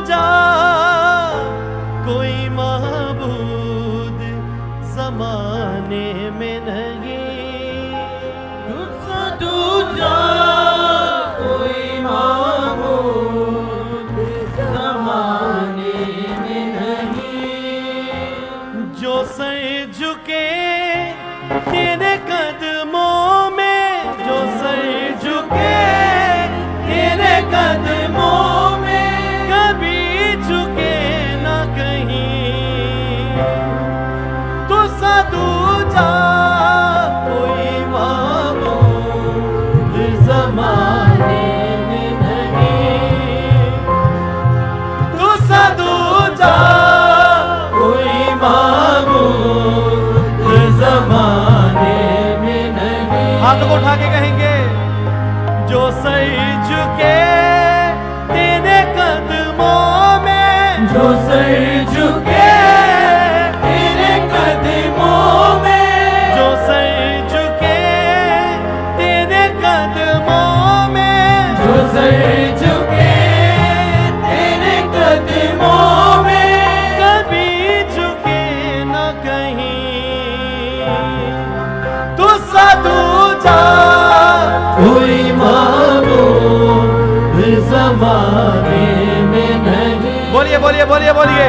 दूजा कोई महबूद ज़माने में नहीं, तुझसे दूजा कोई महबूद ज़माने में नहीं। जो सर झुके तेरे कदमों में, जो सर झुके तेरे कदमों में, कभी झुके ना कहीं। तू सा दूजा कोई महबूद ज़माने में नहीं, तू सा दूजा कोई महबूद ज़माने में नहीं। हाथों को उठा के कहेंगे, जो सर झुके तेरे कदमों में, जो सर झुके तेरे कदमों में, जो सर झुके तेरे कदमों में, जो सर झुके तेरे कदमों में, कभी झुके न कहीं। तू सा दूजा कोई महबूब ज़माने में नहीं। बोलिए बोलिए बोलिए बोलिए,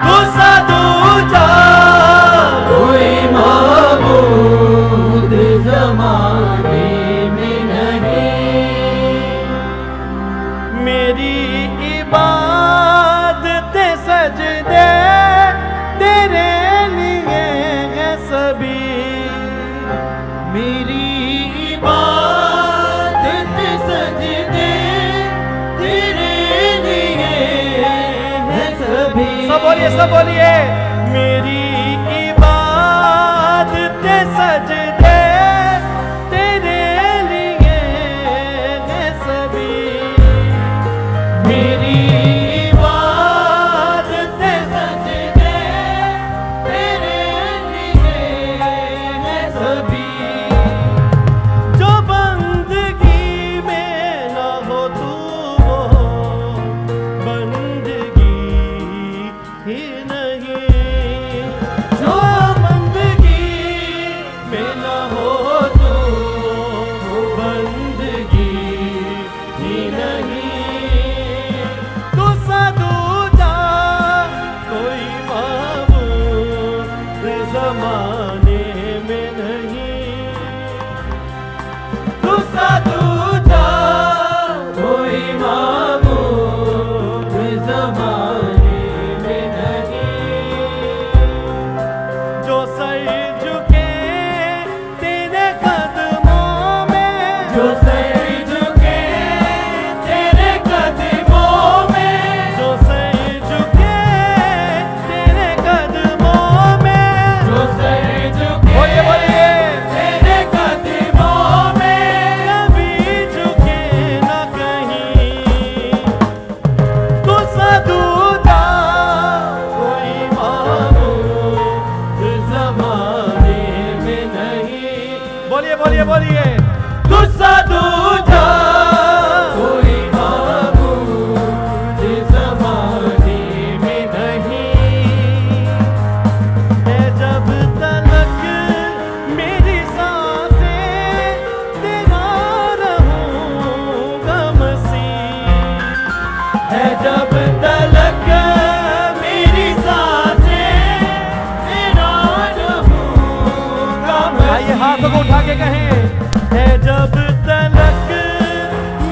तू सा दूजा कोई महबूब ज़माने में नहीं। मेरी इबादतें सजदे तेरे लिए है सभी, मेरी इबादत सजदे तेरे लिए है सभी। सब बोलिए मेरी इबादतें सजदे तेरे लिए है सभी, मेरी इबादत सजदे तेरे लिए है सभी। जो बंदगी में न हो तू वो बंदगी ही नहीं, जो बंदगी में न हो तो वो बंदगी ही नहीं। तू सा दूजा कोई महबूब ज़माने में नहीं, तू सा दूजा कोई महबूब ज़माने में नहीं। जो सर झुके तेरे कदमों में, जो सर झुके तेरे कदमों में, जो सर झुके तेरे कदमों में, जो सर झुके बोलिए तेरे कदमों में, कभी झुके न कहीं। तू सा दूजा कोई महबूब ज़माने में नहीं। बोलिए तू सा दूजा कोई महबूब ज़माने में नहीं। है जब तलक मेरी सांसें तेरा रहूंगा मसीह, है जब तलक मेरी सांसें तेरा रहूंगा मैं। आइए हाथों को उठा के कहें, है जब तलक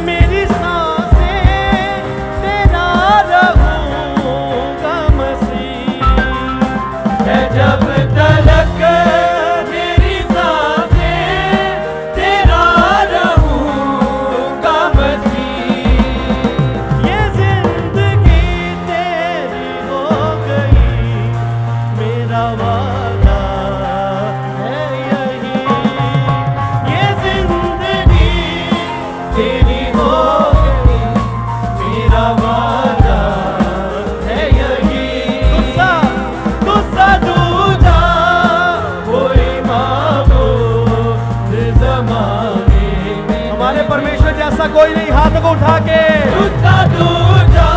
मेरी सांसें तेरा रहूंगा मसीह, है जब तलक मेरी सांसें तेरा रहूंगा मसीह। ये जिंदगी तेरी हो गई, मेरा वादा है यही। ये जिंदगी तेरी हो गई, मेरा वादा है यही। तू सा दूजा कोई महबूब ज़माने में हमारे परमेश्वर जैसा कोई नहीं। हाथों को उठा के तुझसा दूजा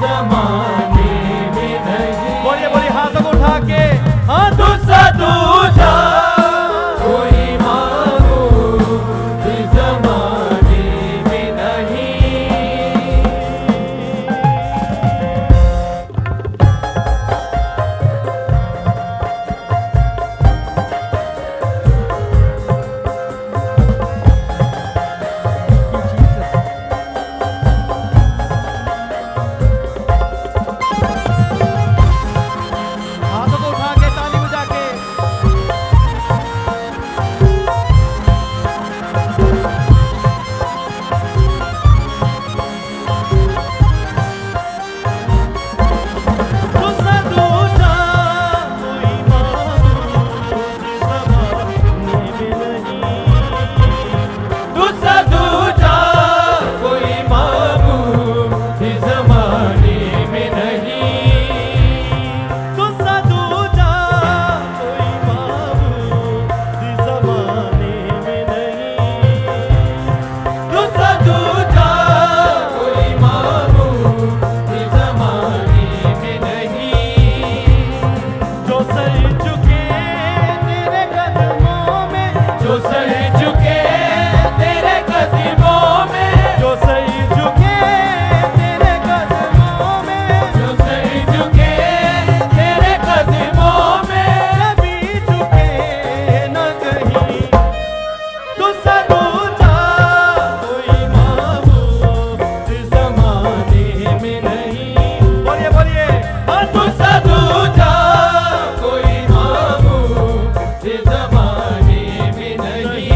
जमाने में नहीं। बोलिए बोलिए हाथों को उठा के, हाँ तुझसा दूजा कोई माबूद जमाने में नहीं। हाथों को उठा के, ताली बजा के, तुझसा दूजा कोई माबूद ज़माने में नहीं। तुझसा दूजा कोई माबूद जमाने में नहीं। तुझसा दूजा कोई माबूद ज़माने में नहीं। तुझसा दूजा कोई माबूद जमाने में नहीं। जो सर झुके तेरे कदमों में, जो सर झुके तेरे कदमों में, जो सर झुके तेरे कदमों में, जो सर झुके तेरे कदमों में, कभी झुके न कहीं। तुझसा दूजा कोई माबूद ज़माने में नहीं। बोलिए बोलिए, हाँ तुझसा दूजा कोई माबूद जमाने में नहीं।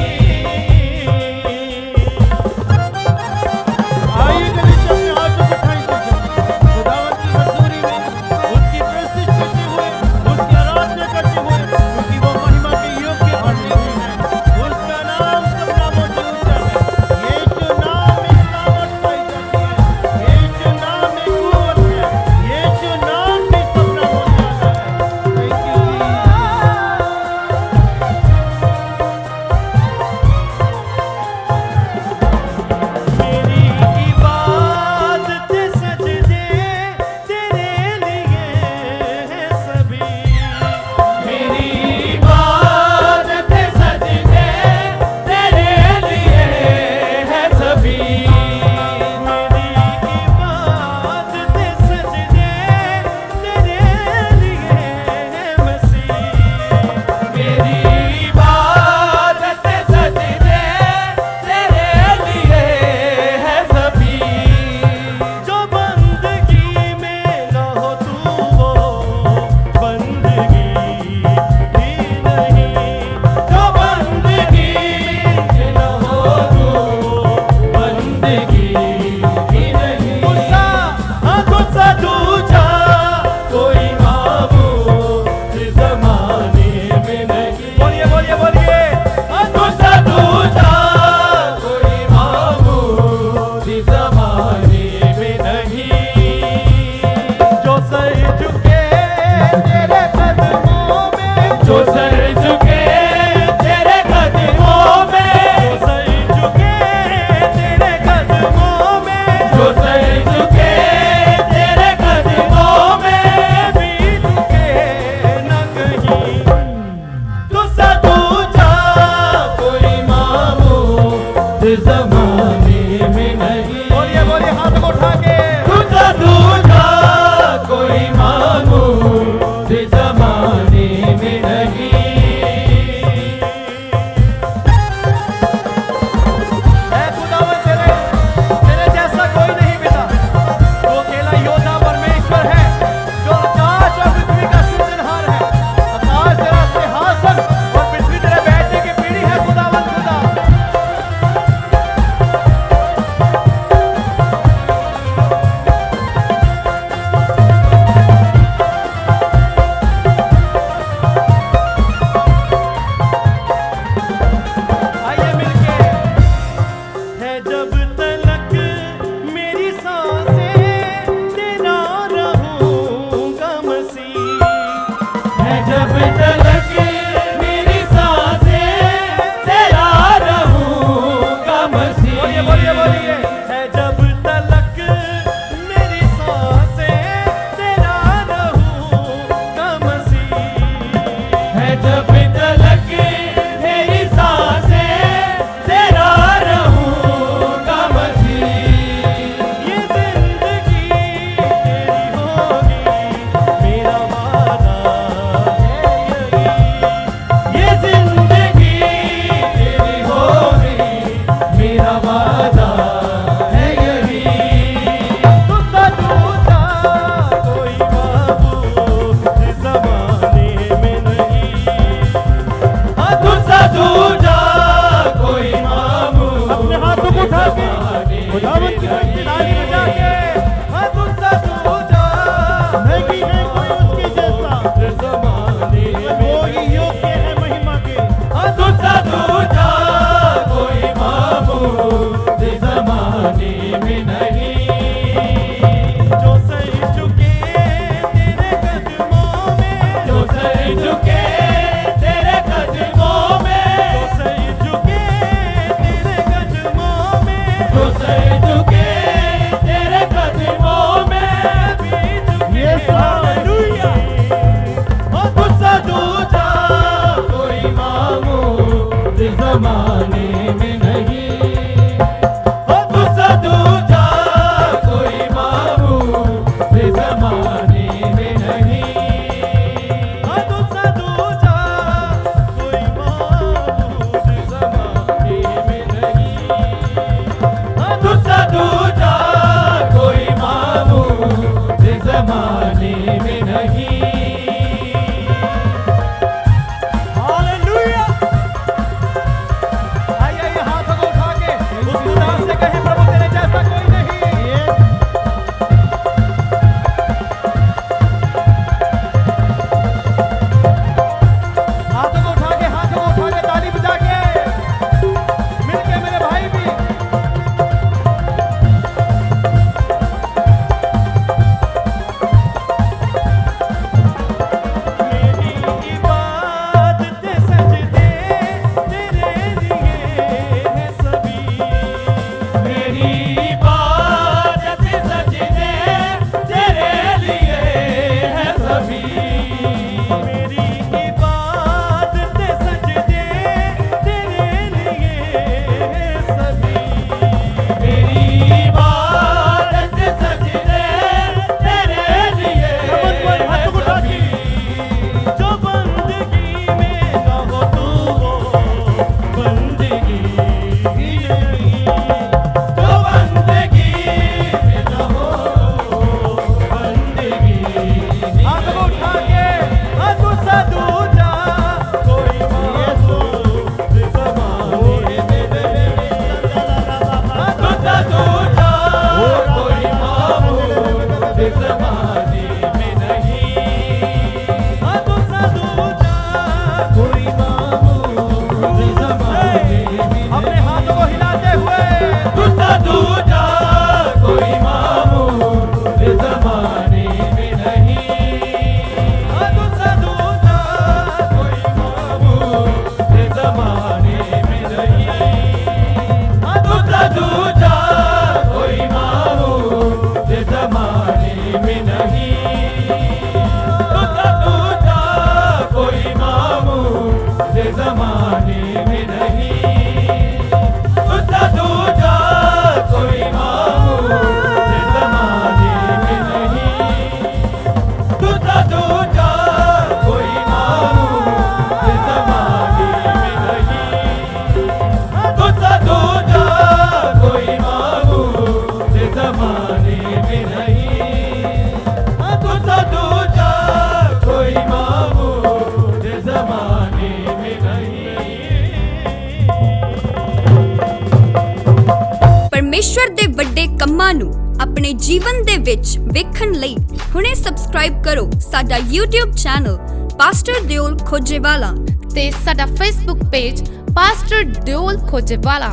आइए गलीचा में हाथों को उठाइए, खुदावंद की हजूरी में उसकी प्रस्तुति करते हुए, उसकी आराधना करते हुए, क्योंकि वो महिमा के योग्य बने हुए हैं। उसका नाम सब नामों से ऊंचा है। यीशु नाम में सामर्थ पाई जाती है। यीशु नाम में कुव्वत है। यीशु नाम में सब नामों से आता है। थैंक यू मेरी इबादत सजदे तेरे लिए है सभी। मेरी इबादत सजदे तेरे लिए है सभी। मेरी इबादत सजदे तेरे लिए है मसीह। मेरी इबादत सजदे तेरे लिए है सभी। जो बंदगी में न हो तू वो बंदगी ही नहीं। जो बंदगी में न हो तू बंदगी ही नहीं। तुझसा, हाँ तुझसा दूजा कोई माबूद जमाने में नहीं। बोलिए बोलिए बोलिए, हाँ तुझसा दूजा कोई माबूद जमाने में नहीं। जो सर झुके तेरे कदमों में, जो सर झुके तेरे कदमों में, जो सर झुके तेरे कदमों में, जो सर झुके तेरे कदमों में, कभी झुके न कहीं। तुझसा दूजा कोई माबूद जमाने में नहीं। बोलिए बोलिए हाथ को उठा के, तुझसा दूजा कोई माबूद जमाने में नहीं। ऐ खुदावन तेरे जैसा कोई नहीं पिता। तू अकेला योद्धा परमेश्वर है, जो आकाश और पृथ्वी का सृजनहार है। आकाश तेरा सिंहासन और पृथ्वी तेरे बैठने की पीढ़ी है खुदावन खुदा। जब तलक मेरी सांसें तेरा रहूं Yes, हालेलुया तुझसा दूजा कोई मामूद जमाने में नहीं तुझसा दूजा कोई मामूद जमाने में नहीं तुझसा दूजा कोई माबूद जमाने में नहीं तुझसा दूजा कोई मामूद जमाने में नहीं हालेलुया। आइए हाथों को उठा के उस खुदा से कहें, प्रभु तेरे जैसा कोई नहीं। हाथों को उठा के ताली बजा के मिलके मेरे भाई भी मेरी इबादत सजदे तेरे लिए है सभी। मेरी इबादत सजदे तेरे लिए है सभी मेरी इबादत सजदे तेरे लिए है सभी। मेरी इबादत सजदे तेरे लिए है सभी जो बंदगी में ना हो तू वो बंदगी ही नहीं। जो बंदगी में न हो बंदगी हाथ को उठा के तुझसा दूजा कोई माबूद ज़माने में नहीं। तुझसा दूजा कोई माबूद ज़माने में नहीं तुझसा दूजा कोई माबूद ज़माने में। अपने हाथों को हिलाते हुए तुझसा दूजा कोई मामूद ज़माने में नहीं तुझसा दूजा कोई मामूद ज़माने में नहीं तुझसा दूजा कोई मामूद ज़माने में नहीं तुझसा दूजा कोई मामूद ज़माने में नहीं तुझसा दूजा कोई मामूद ज़माने में नहीं तुझसा दूजा कोई मामूद ज़माने में नहीं तुझसा दूजा कोई मामूद ज़माने में नहीं तुझसा दूजा कोई मामूद ज़माने में नहीं। ਪਰਮੇਸ਼ਵਰ ਦੇ ਵੱਡੇ ਕੰਮਾਂ ਨੂੰ ਆਪਣੇ ਜੀਵਨ ਦੇ ਵਿੱਚ ਵੇਖਣ ਲਈ ਹੁਣੇ ਸਬਸਕ੍ਰਾਈਬ ਕਰੋ ਸਾਡਾ YouTube ਚੈਨਲ ਪਾਸਟਰ ਦਿਓਲ ਖੋਜੇਵਾਲਾ ਤੇ ਸਾਡਾ ਫੇਸਬੁੱਕ ਪੇਜ ਪਾਸਟਰ ਦਿਓਲ ਖੋਜੇਵਾਲਾ।